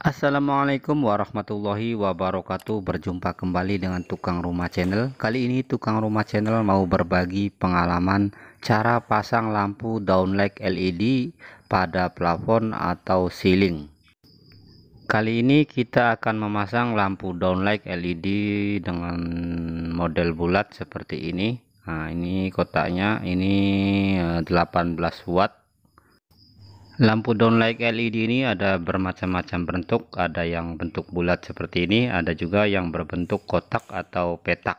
Assalamualaikum warahmatullahi wabarakatuh. Berjumpa kembali dengan Tukang Rumah Channel. Kali ini Tukang Rumah Channel mau berbagi pengalaman cara pasang lampu downlight LED pada plafon atau ceiling. Kali ini kita akan memasang lampu downlight LED dengan model bulat seperti ini. Nah, ini kotaknya, ini 18 watt. Lampu downlight LED ini ada bermacam-macam bentuk, ada yang bentuk bulat seperti ini, ada juga yang berbentuk kotak atau petak.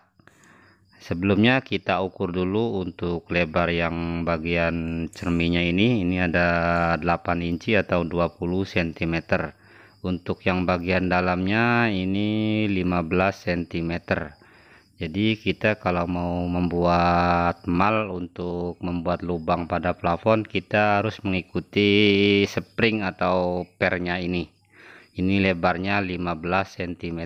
Sebelumnya kita ukur dulu untuk lebar yang bagian cerminnya ini ada 8 inci atau 20 cm. Untuk yang bagian dalamnya ini 15 cm. Jadi kita kalau mau membuat mal untuk membuat lubang pada plafon, kita harus mengikuti spring atau pernya ini. Ini lebarnya 15 cm.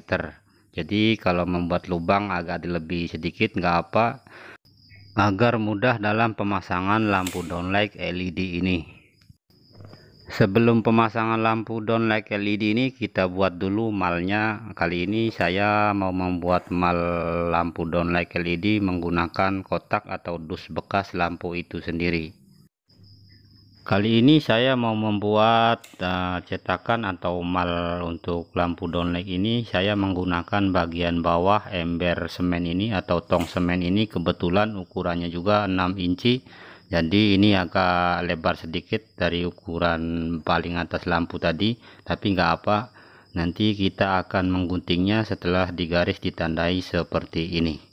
Jadi kalau membuat lubang agak lebih sedikit nggak apa, agar mudah dalam pemasangan lampu downlight LED ini. Sebelum pemasangan lampu downlight LED ini, kita buat dulu malnya. Kali ini saya mau membuat mal lampu downlight LED menggunakan kotak atau dus bekas lampu itu sendiri. Kali ini saya mau membuat cetakan atau mal untuk lampu downlight ini. Saya menggunakan bagian bawah ember semen ini atau tong semen ini, kebetulan ukurannya juga 6 inci. Jadi ini agak lebar sedikit dari ukuran paling atas lampu tadi, tapi nggak apa, nanti kita akan mengguntingnya setelah digaris ditandai seperti ini.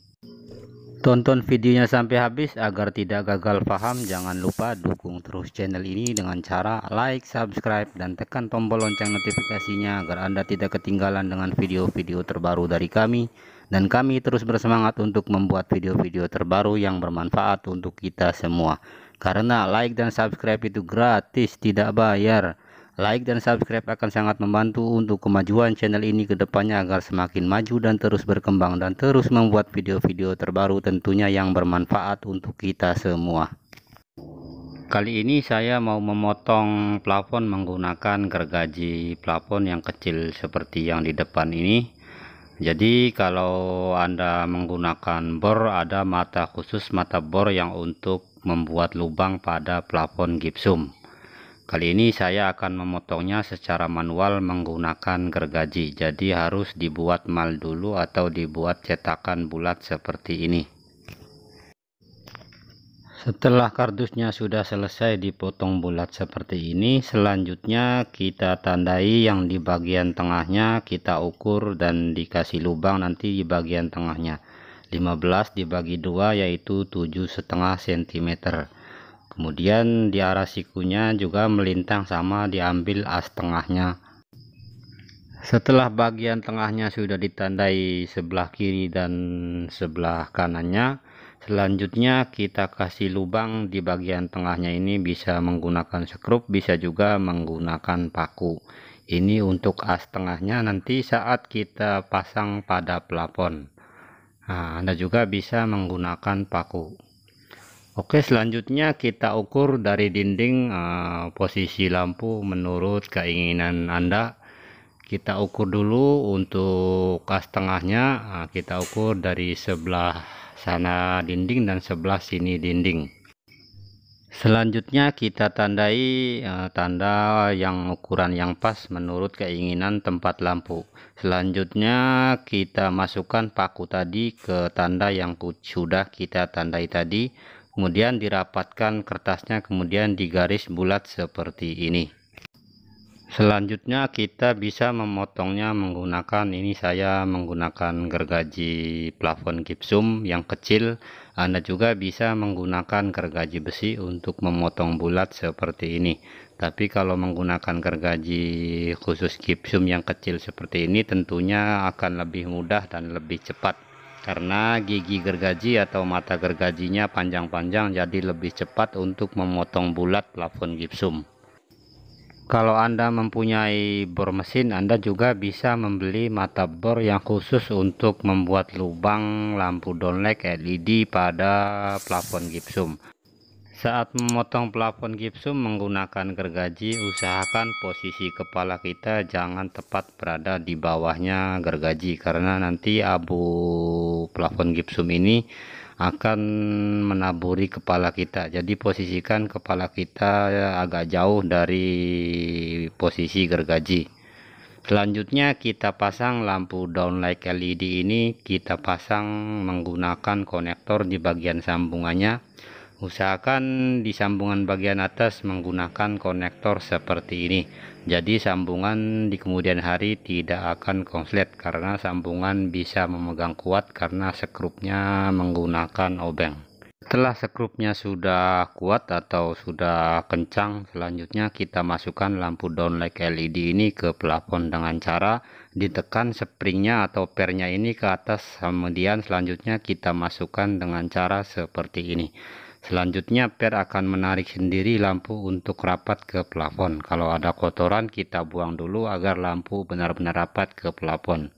Tonton videonya sampai habis agar tidak gagal paham. Jangan lupa dukung terus channel ini dengan cara like, subscribe, dan tekan tombol lonceng notifikasinya agar Anda tidak ketinggalan dengan video-video terbaru dari kami. Dan kami terus bersemangat untuk membuat video-video terbaru yang bermanfaat untuk kita semua. Karena like dan subscribe itu gratis, tidak bayar. Like dan subscribe akan sangat membantu untuk kemajuan channel ini ke depannya agar semakin maju dan terus berkembang dan terus membuat video-video terbaru tentunya yang bermanfaat untuk kita semua. Kali ini saya mau memotong plafon menggunakan gergaji plafon yang kecil seperti yang di depan ini. Jadi kalau Anda menggunakan bor, ada mata khusus mata bor yang untuk membuat lubang pada plafon gipsum. Kali ini saya akan memotongnya secara manual menggunakan gergaji. Jadi harus dibuat mal dulu atau dibuat cetakan bulat seperti ini. Setelah kardusnya sudah selesai dipotong bulat seperti ini, selanjutnya kita tandai yang di bagian tengahnya, kita ukur dan dikasih lubang nanti di bagian tengahnya. 15 dibagi 2 yaitu 7,5 cm. Kemudian di arah sikunya juga melintang sama, diambil as tengahnya. Setelah bagian tengahnya sudah ditandai sebelah kiri dan sebelah kanannya, selanjutnya kita kasih lubang di bagian tengahnya ini, bisa menggunakan skrup, bisa juga menggunakan paku. Ini untuk as tengahnya nanti saat kita pasang pada plafon. Nah, Anda juga bisa menggunakan paku. Oke, selanjutnya kita ukur dari dinding posisi lampu menurut keinginan Anda. Kita ukur dulu untuk as tengahnya, kita ukur dari sebelah sana dinding dan sebelah sini dinding. Selanjutnya kita tandai tanda yang ukuran yang pas menurut keinginan tempat lampu. Selanjutnya kita masukkan paku tadi ke tanda yang sudah kita tandai tadi. Kemudian dirapatkan kertasnya, kemudian digaris bulat seperti ini. Selanjutnya kita bisa memotongnya menggunakan, ini saya menggunakan gergaji plafon gipsum yang kecil. Anda juga bisa menggunakan gergaji besi untuk memotong bulat seperti ini. Tapi kalau menggunakan gergaji khusus gipsum yang kecil seperti ini tentunya akan lebih mudah dan lebih cepat. Karena gigi gergaji atau mata gergajinya panjang-panjang, jadi lebih cepat untuk memotong bulat plafon gipsum. Kalau Anda mempunyai bor mesin, Anda juga bisa membeli mata bor yang khusus untuk membuat lubang lampu downlight LED pada plafon gipsum. Saat memotong plafon gipsum menggunakan gergaji, usahakan posisi kepala kita jangan tepat berada di bawahnya gergaji, karena nanti abu plafon gipsum ini akan menaburi kepala kita. Jadi posisikan kepala kita agak jauh dari posisi gergaji. Selanjutnya kita pasang lampu downlight LED ini, kita pasang menggunakan konektor di bagian sambungannya. Usahakan di sambungan bagian atas menggunakan konektor seperti ini. Jadi sambungan di kemudian hari tidak akan konslet, karena sambungan bisa memegang kuat karena sekrupnya menggunakan obeng. Setelah sekrupnya sudah kuat atau sudah kencang, selanjutnya kita masukkan lampu downlight LED ini ke plafon dengan cara ditekan springnya atau pernya ini ke atas. Kemudian selanjutnya kita masukkan dengan cara seperti ini. Selanjutnya per akan menarik sendiri lampu untuk rapat ke plafon. Kalau ada kotoran kita buang dulu agar lampu benar-benar rapat ke plafon.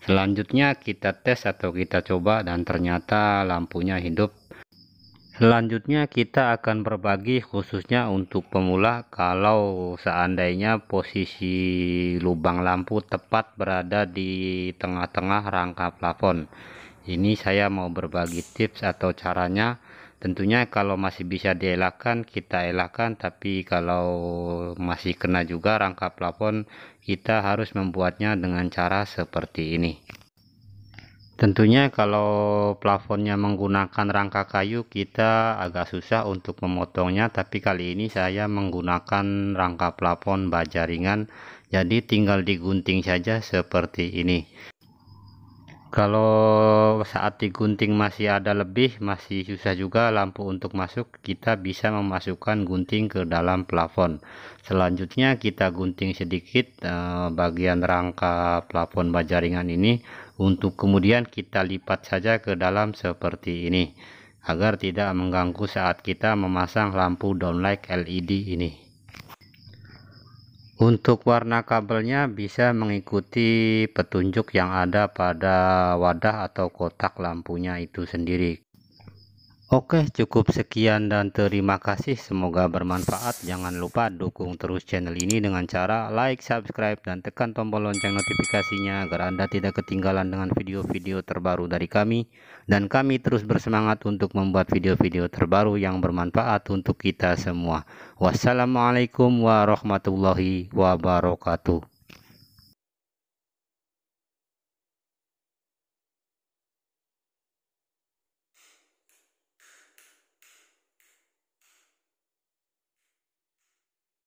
Selanjutnya kita tes atau kita coba dan ternyata lampunya hidup. Selanjutnya kita akan berbagi khususnya untuk pemula. Kalau seandainya posisi lubang lampu tepat berada di tengah-tengah rangka plafon, ini saya mau berbagi tips atau caranya. Tentunya kalau masih bisa dielakkan kita elakkan, tapi kalau masih kena juga rangka plafon, kita harus membuatnya dengan cara seperti ini. Tentunya kalau plafonnya menggunakan rangka kayu kita agak susah untuk memotongnya, tapi kali ini saya menggunakan rangka plafon baja ringan, jadi tinggal digunting saja seperti ini. Kalau saat digunting masih ada lebih, masih susah juga lampu untuk masuk, kita bisa memasukkan gunting ke dalam plafon. Selanjutnya kita gunting sedikit bagian rangka plafon baja ringan ini, untuk kemudian kita lipat saja ke dalam seperti ini, agar tidak mengganggu saat kita memasang lampu downlight LED ini. Untuk warna kabelnya bisa mengikuti petunjuk yang ada pada wadah atau kotak lampunya itu sendiri. Oke, cukup sekian dan terima kasih, semoga bermanfaat. Jangan lupa dukung terus channel ini dengan cara like, subscribe, dan tekan tombol lonceng notifikasinya agar Anda tidak ketinggalan dengan video-video terbaru dari kami, dan kami terus bersemangat untuk membuat video-video terbaru yang bermanfaat untuk kita semua. Wassalamualaikum warahmatullahi wabarakatuh.